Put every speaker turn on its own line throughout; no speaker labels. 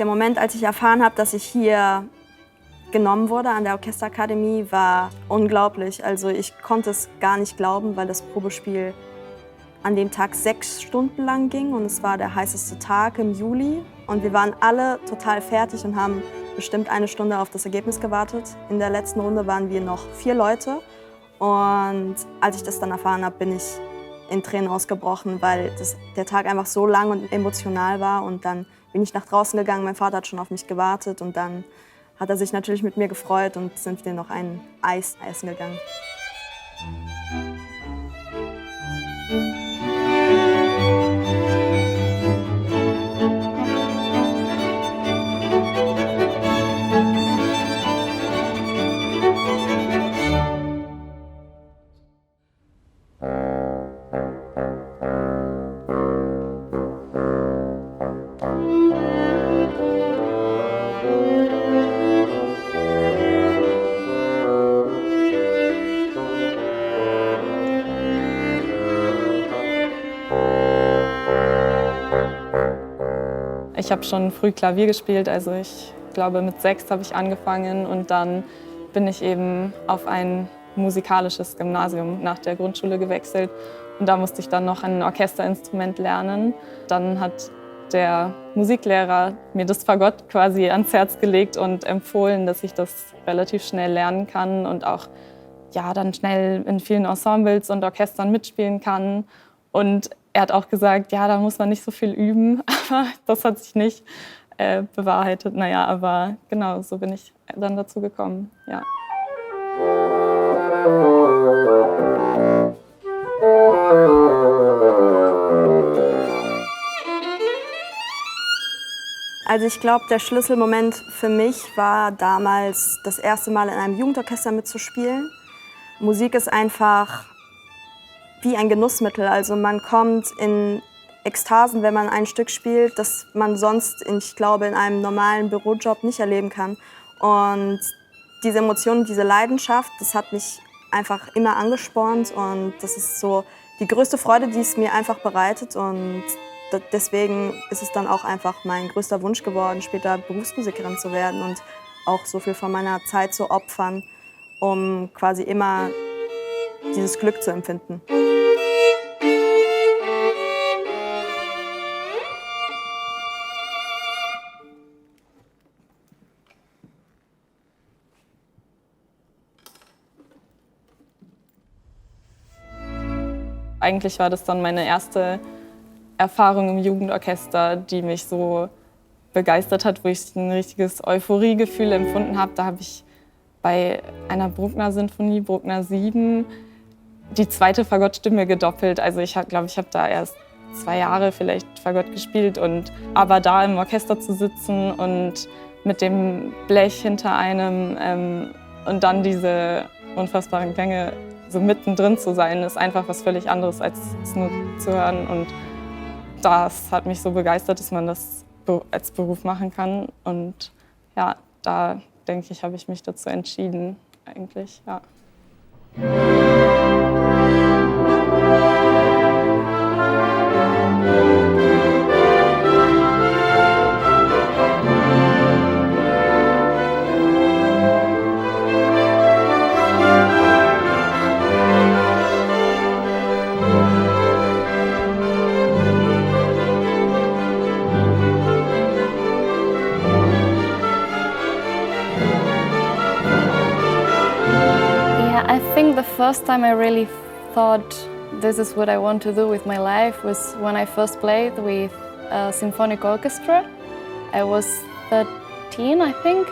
Der Moment, als ich erfahren habe, dass ich hier genommen wurde an der Orchesterakademie, war unglaublich. Also ich konnte es gar nicht glauben, weil das Probespiel an dem Tag 6 Stunden lang ging und es war der heißeste Tag im Juli. Und wir waren alle total fertig und haben bestimmt 1 Stunde auf das Ergebnis gewartet. In der letzten Runde waren wir noch 4 Leute. Und als ich das dann erfahren habe, bin ich in Tränen ausgebrochen, weil der Tag einfach so lang und emotional war. Und dann bin ich nach draußen gegangen, mein Vater hat schon auf mich gewartet und dann hat er sich natürlich mit mir gefreut und sind wir noch ein Eis essen gegangen.
Ich habe schon früh Klavier gespielt, also ich glaube mit 6 habe ich angefangen und dann bin ich eben auf ein musikalisches Gymnasium nach der Grundschule gewechselt und da musste ich dann noch ein Orchesterinstrument lernen. Dann hat der Musiklehrer mir das Fagott quasi ans Herz gelegt und empfohlen, dass ich das relativ schnell lernen kann und auch dann schnell in vielen Ensembles und Orchestern mitspielen kann. Und er hat auch gesagt, ja, da muss man nicht so viel üben, aber das hat sich nicht bewahrheitet. Naja, aber genau, so bin ich dann dazu gekommen, ja.
Also ich glaube, der Schlüsselmoment für mich war damals das erste Mal in einem Jugendorchester mitzuspielen. Musik ist einfach wie ein Genussmittel. Also man kommt in Ekstasen, wenn man ein Stück spielt, das man sonst, ich glaube, in einem normalen Bürojob nicht erleben kann. Und diese Emotion, diese Leidenschaft, das hat mich einfach immer angespornt und das ist so die größte Freude, die es mir einfach bereitet. Und deswegen ist es dann auch einfach mein größter Wunsch geworden, später Berufsmusikerin zu werden und auch so viel von meiner Zeit zu opfern, um quasi immer dieses Glück zu empfinden.
Eigentlich war das dann meine erste Erfahrung im Jugendorchester, die mich so begeistert hat, wo ich ein richtiges Euphoriegefühl empfunden habe. Da habe ich bei einer Bruckner-Sinfonie, Bruckner 7, die 2. Fagottstimme gedoppelt. Also ich glaube, ich habe da erst 2 Jahre vielleicht Fagott gespielt. Aber da im Orchester zu sitzen und mit dem Blech hinter einem und dann diese unfassbaren Klänge so mittendrin zu sein, ist einfach was völlig anderes, als es nur zu hören. Und das hat mich so begeistert, dass man das als Beruf machen kann. Und ja, da denke ich, habe ich mich dazu entschieden, eigentlich, ja.
I think the first time I really thought this is what I want to do with my life was when I first played with a symphonic orchestra. I was 13, I think,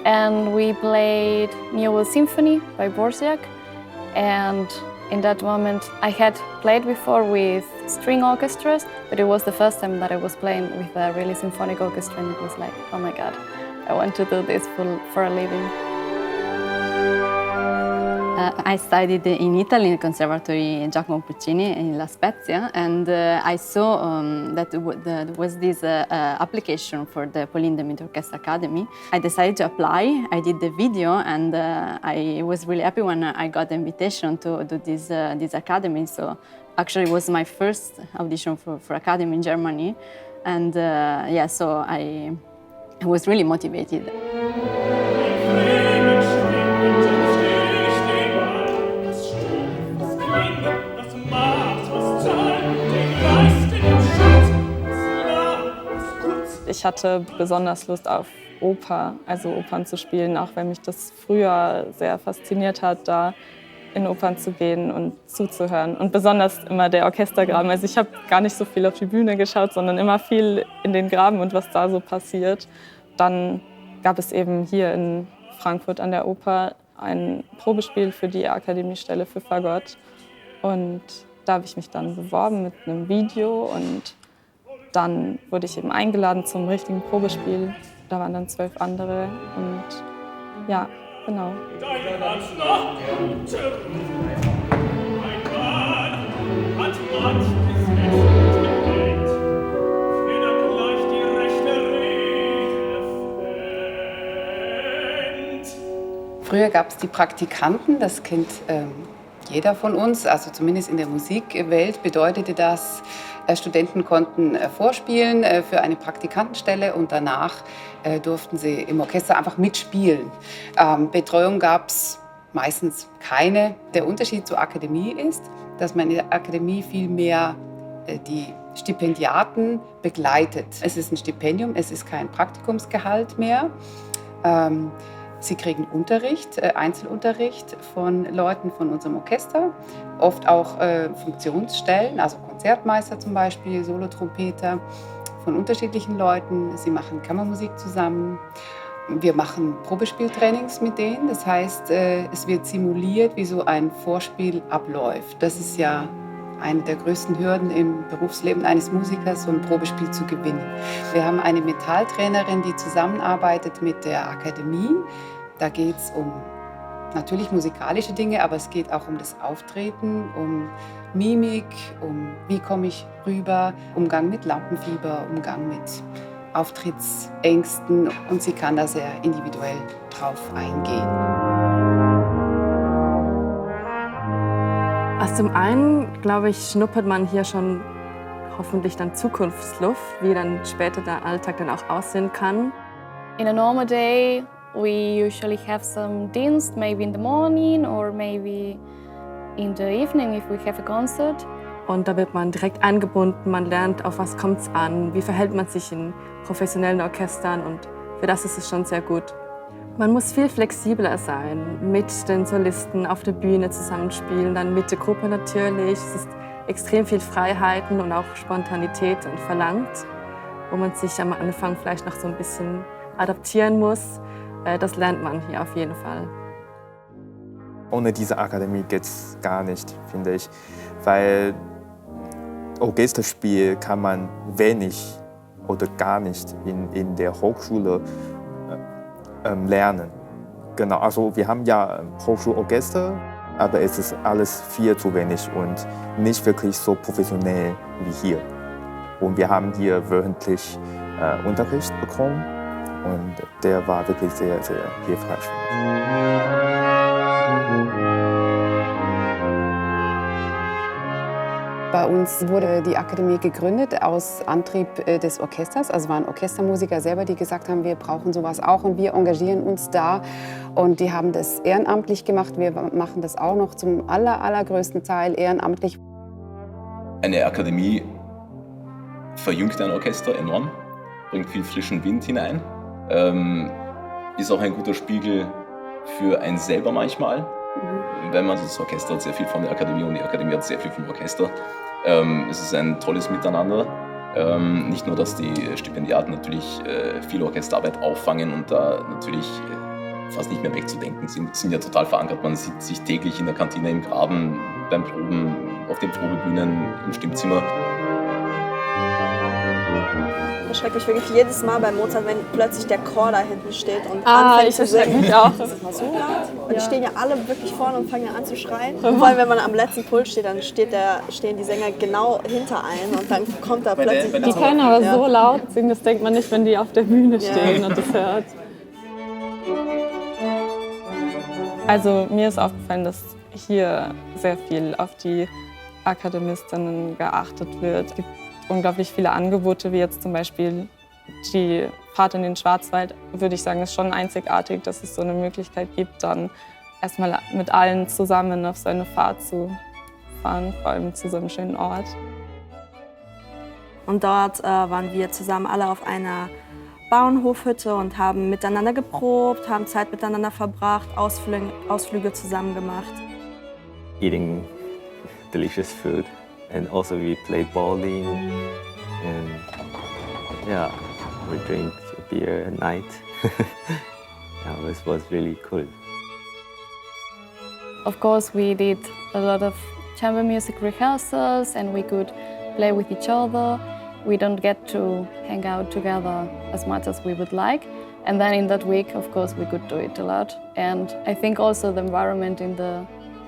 and we played Newell Symphony by Borsiak. And in that moment, I had played before with string orchestras, but it was the first time that I was playing with a really symphonic orchestra, and it was like, oh my God, I want to do this for a living.
I studied in Italy in the Conservatory Giacomo Puccini in La Spezia, and I saw that there was this application for the Pauline Demidt Orchestra Academy. I decided to apply. I did the video, and I was really happy when I got the invitation to do this academy. So actually, it was my first audition for academy in Germany, and so I I was really motivated.
Ich hatte besonders Lust auf Oper, also Opern zu spielen, auch wenn mich das früher sehr fasziniert hat, da in Opern zu gehen und zuzuhören. Und besonders immer der Orchestergraben. Also ich habe gar nicht so viel auf die Bühne geschaut, sondern immer viel in den Graben und was da so passiert. Dann gab es eben hier in Frankfurt an der Oper ein Probespiel für die Akademiestelle für Fagott. Und da habe ich mich dann beworben mit einem Video und dann wurde ich eben eingeladen zum richtigen Probespiel. Da waren dann 12 andere und ja, genau.
Früher gab es die Praktikanten, das kennt jeder von uns, also zumindest in der Musikwelt bedeutete das, Studenten konnten vorspielen für eine Praktikantenstelle und danach durften sie im Orchester einfach mitspielen. Betreuung gab es meistens keine. Der Unterschied zur Akademie ist, dass man in der Akademie viel mehr die Stipendiaten begleitet. Es ist ein Stipendium, es ist kein Praktikumsgehalt mehr. Sie kriegen Unterricht, Einzelunterricht von Leuten von unserem Orchester, oft auch Funktionsstellen, also Konzertmeister zum Beispiel, Solotrompeter von unterschiedlichen Leuten. Sie machen Kammermusik zusammen. Wir machen Probespieltrainings mit denen, das heißt, es wird simuliert, wie so ein Vorspiel abläuft. Das ist ja eine der größten Hürden im Berufsleben eines Musikers, so ein Probespiel zu gewinnen. Wir haben eine Metalltrainerin, die zusammenarbeitet mit der Akademie. Da geht es um natürlich musikalische Dinge, aber es geht auch um das Auftreten, um Mimik, um wie komme ich rüber, Umgang mit Lampenfieber, Umgang mit Auftrittsängsten. Und sie kann da sehr individuell drauf eingehen.
Also zum einen, glaube ich, schnuppert man hier schon hoffentlich dann Zukunftsluft, wie dann später der Alltag dann auch aussehen kann.
In a normal day, we usually have some Dienst, maybe in the morning or maybe in the evening if we have a concert.
Und da wird man direkt eingebunden, man lernt, auf was kommt es an, wie verhält man sich in professionellen Orchestern und für das ist es schon sehr gut. Man muss viel flexibler sein, mit den Solisten auf der Bühne zusammenspielen, dann mit der Gruppe natürlich. Es ist extrem viel Freiheiten und auch Spontanität und verlangt, wo man sich am Anfang vielleicht noch so ein bisschen adaptieren muss. Das lernt man hier auf jeden Fall.
Ohne diese Akademie geht es gar nicht, finde ich, weil Orchesterspiel kann man wenig oder gar nicht in der Hochschule lernen. Genau, also wir haben ja Hochschulorchester, aber es ist alles viel zu wenig und nicht wirklich so professionell wie hier. Und wir haben hier wöchentlich Unterricht bekommen und der war wirklich sehr, sehr hilfreich.
Bei uns wurde die Akademie gegründet aus Antrieb des Orchesters. Also waren Orchestermusiker selber, die gesagt haben, wir brauchen sowas auch und wir engagieren uns da. Und die haben das ehrenamtlich gemacht. Wir machen das auch noch zum allergrößten Teil ehrenamtlich.
Eine Akademie verjüngt ein Orchester enorm, bringt viel frischen Wind hinein, ist auch ein guter Spiegel für einen selber manchmal. Wenn man das Orchester hat sehr viel von der Akademie und die Akademie hat sehr viel vom Orchester. Es ist ein tolles Miteinander. Nicht nur, dass die Stipendiaten natürlich viel Orchesterarbeit auffangen und da natürlich fast nicht mehr wegzudenken sind ja total verankert. Man sieht sich täglich in der Kantine, im Graben, beim Proben, auf den Probebühnen, im Stimmzimmer.
Ich schrecke mich wirklich jedes Mal bei Mozart, wenn plötzlich der Chor da hinten steht und anfängt zu singen.
Mich auch.
Das ist mal so laut. Und die stehen ja alle wirklich vorne und fangen an zu schreien. Vor allem, wenn man am letzten Pult steht, dann stehen die Sänger genau hinter einem und dann kommt da plötzlich...
Die können aber so laut singen, das denkt man nicht, wenn die auf der Bühne stehen und das hört. Also mir ist aufgefallen, dass hier sehr viel auf die Akademistinnen geachtet wird. Es gibt unglaublich viele Angebote, wie jetzt zum Beispiel die Fahrt in den Schwarzwald, würde ich sagen, ist schon einzigartig, dass es so eine Möglichkeit gibt, dann erstmal mit allen zusammen auf so eine Fahrt zu fahren, vor allem zu so einem schönen Ort.
Und dort waren wir zusammen alle auf einer Bauernhofhütte und haben miteinander geprobt, haben Zeit miteinander verbracht, Ausflüge zusammen gemacht.
Eating delicious food, and also we played bowling, and yeah, we drink beer at night. Yeah, it was really cool.
Of course, we did a lot of chamber music rehearsals and we could play with each other. We don't get to hang out together as much as we would like. And then in that week, of course, we could do it a lot. And I think also the environment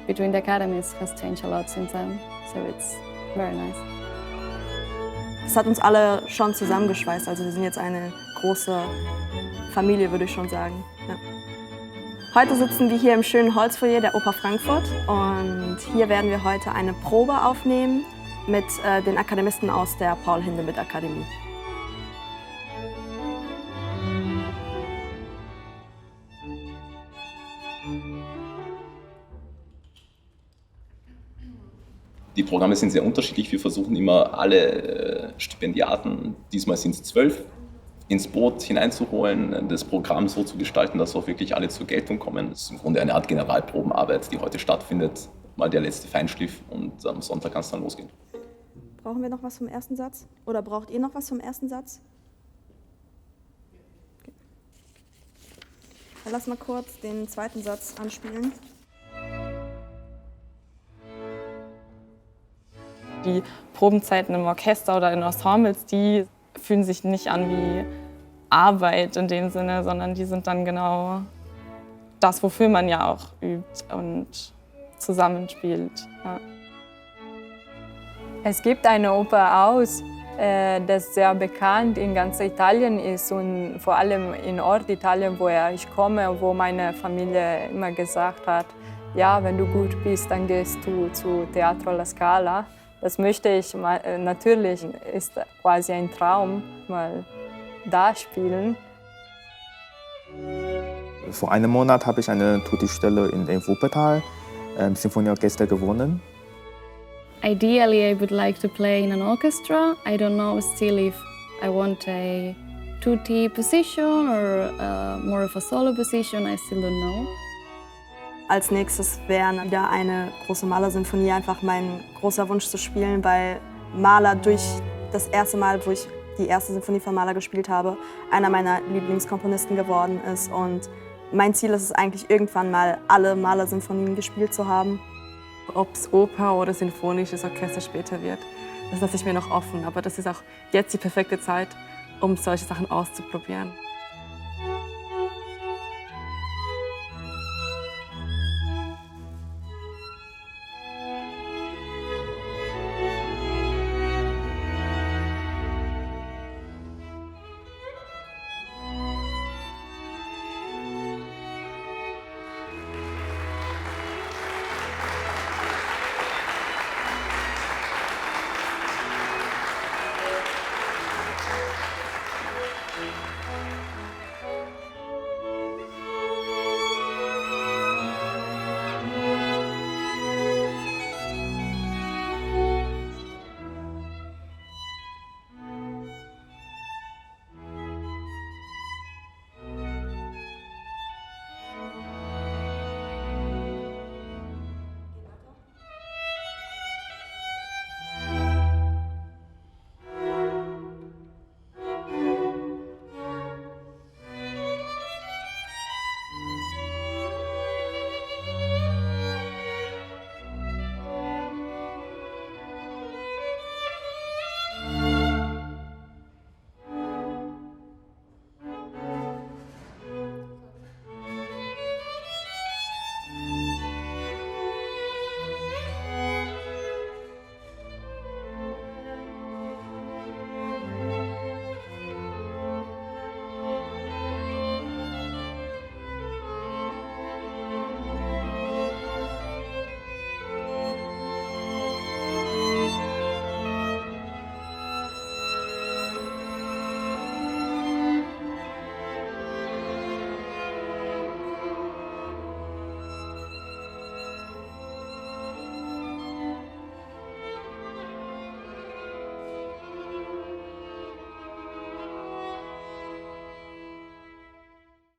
between the academies has changed a lot since then. So it's very nice.
Es hat uns alle schon zusammengeschweißt. Also wir sind jetzt eine große Familie, würde ich schon sagen. Ja. Heute sitzen wir hier im schönen Holzfoyer der Oper Frankfurt und hier werden wir heute eine Probe aufnehmen mit den Akademisten aus der Paul-Hindemith-Akademie.
Die Programme sind sehr unterschiedlich. Wir versuchen immer alle Stipendiaten, diesmal sind es 12, ins Boot hineinzuholen, das Programm so zu gestalten, dass auch wirklich alle zur Geltung kommen. Es ist im Grunde eine Art Generalprobenarbeit, die heute stattfindet. Mal der letzte Feinschliff und am Sonntag kann es dann losgehen.
Brauchen wir noch was vom ersten Satz? Oder braucht ihr noch was vom ersten Satz? Okay. Dann lass mal kurz den zweiten Satz anspielen.
Die Probenzeiten im Orchester oder in Ensembles, die fühlen sich nicht an wie Arbeit in dem Sinne, sondern die sind dann genau das, wofür man ja auch übt und zusammenspielt. Ja.
Es gibt eine Oper aus, das sehr bekannt in ganz Italien ist und vor allem in Norditalien, woher ich komme, wo meine Familie immer gesagt hat, ja, wenn du gut bist, dann gehst du zu Teatro alla Scala. Das möchte ich natürlich, ist quasi ein Traum, mal da spielen.
Vor einem Monat habe ich eine Tutti-Stelle in Wuppertal im Symphonieorchester gewonnen.
Ideally, I would like to play in an orchestra. I don't know still if I want a tutti position or more of a solo position. I still don't know.
Als nächstes wäre wieder eine große Mahler-Sinfonie einfach mein großer Wunsch zu spielen, weil Mahler durch das erste Mal, wo ich die erste Sinfonie von Mahler gespielt habe, einer meiner Lieblingskomponisten geworden ist. Und mein Ziel ist es eigentlich, irgendwann mal alle Mahler-Sinfonien gespielt zu haben.
Ob es Oper oder sinfonisches Orchester später wird, das lasse ich mir noch offen. Aber das ist auch jetzt die perfekte Zeit, um solche Sachen auszuprobieren.